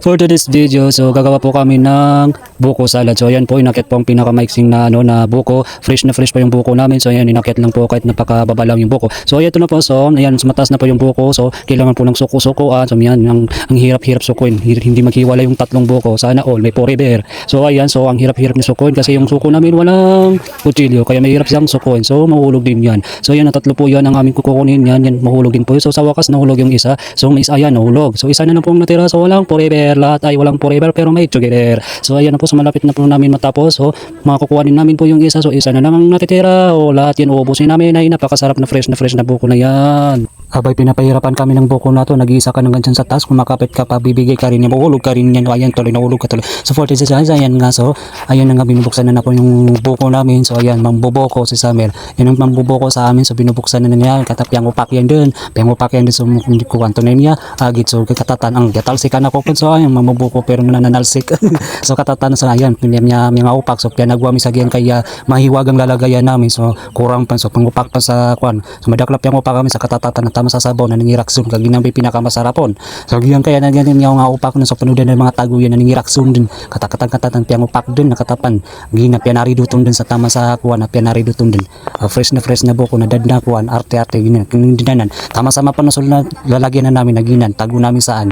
For today's video, so gagawa po kami ng buko salad. So ayan po, inakit po ang pinakamaiksing na na buko. Fresh na fresh po yung buko namin. So ayan, inakit lang po kahit napakababa lang yung buko. So ayan, ito na po. So ayan, mataas na po yung buko. So kailangan po ng suko-sukoan. So yan, ang hirap-hirap sukuin. Hindi maghiwala yung tatlong buko. Sana all may forever. So ayan, so ang hirap-hirap ni sukuin kasi yung suko namin walang kutsilyo. Kaya may hirap siyang sukuin. So mahulog din yan. So ayan, tatlo po yan ang aming kukunin. Yan mahulog din po. So sa wakas nahulog yung isa. So may isa, ayan, nahulog. So isa na lang pong natira. So walang forever. Lahat ay walang forever pero may together. So ayan na po, so malapit na po namin matapos. So makakukuhanin namin po yung isa. So isa na lang ang natitira. O lahat yan uubusin namin. Ay napakasarap na fresh na buko na yan. Abay, pinapahirapan kami ng buko na to. Nag-iisa ka nang dyan sa taas. Kumakapit ka pa, bibigay ka rin yan. Mahulog ka rin yan. Ayan, tuloy nahulog ka tuloy. So 46 size, ayan nga. So ayan na nga, binubuksan na po yung buko namin. So ayan, mambubuko si Samuel. Yan ang mambubuko sa amin. So binubuksan na niya. Katapyang upak yan dun. Piyang upak yan dun. So kuwanto na niya. Agit, so katatan ang gatalsikan ako po. So ayan, mamubuko pero nananalsik. So katatan sa ayan, niya mga upak. So pinagwa mi sa gian kaya mahiwagang lalagayan namin. So kurang pa. So pangupak pa sa kwan. So madaklap yung upak kami sa katatan na tama sa sabaw na nangiraksun. Kag ginambi pinakamasarapon. So giyan kaya na ganyan yung nga upak na so panudan ng mga taguyan na nangiraksun din. Katakatan piyang upak din nakatapan. Gina pianari dutong din sa tama sa kwan na pianari dutong din. Fresh na buko na dadna kwan arte-arte ginanan. Tama sa mapanusol na lalagyan na namin naginan. Tago namin saan.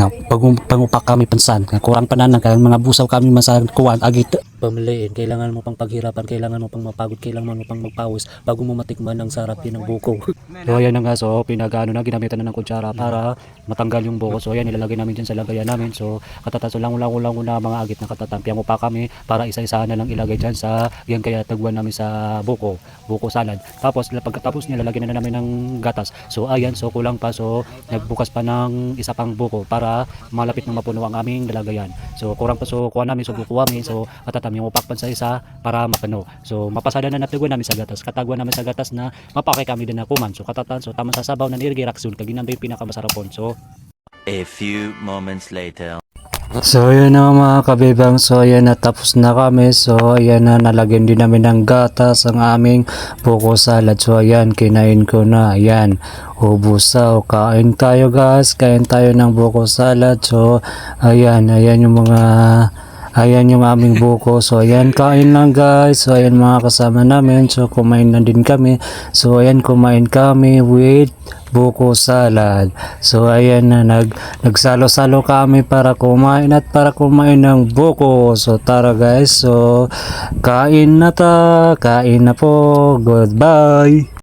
Na pangupak kami pansan. Kurang panan kay mga busaw kami masan kuwan agit pamiliin. Kailangan mo pang paghirapan, kailangan mo pang mapagod, kailangan mo pang magpawis bago mo matikman ang sarap din ng buko. So ayan na nga, so pinagano na ginamitan na ng kutsara para matanggal yung buko. So ayan, nilalagay namin dyan sa lagayan namin. So katataso lang na mga agit na katatampyang pa kami para isa-isa na lang ilagay dyan sa yan kaya tagwan namin sa buko salad. Tapos pagkatapos niya lalagyan na namin ng gatas. So ayan, so kulang pa, so nagbukas pa ng isa pang buko para malapit na mapuno ang aming lalagayan. So kurang pa, so kuha namin, so buko kami, so katatam yung upakpan sa isa para mapano. So mapasada na natagwan namin sa gatas. Katagwan namin sa gatas na mapakay kami din na kuman. So katatan, so tama sa sabaw na nirgiraksun kaginambi yung pinakamasarapon. So a few moments later. so ayan na mga kabibang, so ayan na tapos na kami. So ayan na, nalagyan din namin ng gatas ang aming buko salad. So ayan, kinain ko na. Ayan, ubusaw, kain tayo guys, kain tayo ng buko salad. So ayan yung mga ayan yung aming buko. So ayan, kain lang guys. So ayan mga kasama namin. So kumain na din kami. So ayan, kumain kami with buko salad. So ayan na, nagsalo-salo kami para kumain ng buko. So tara guys. So kain na po. Goodbye.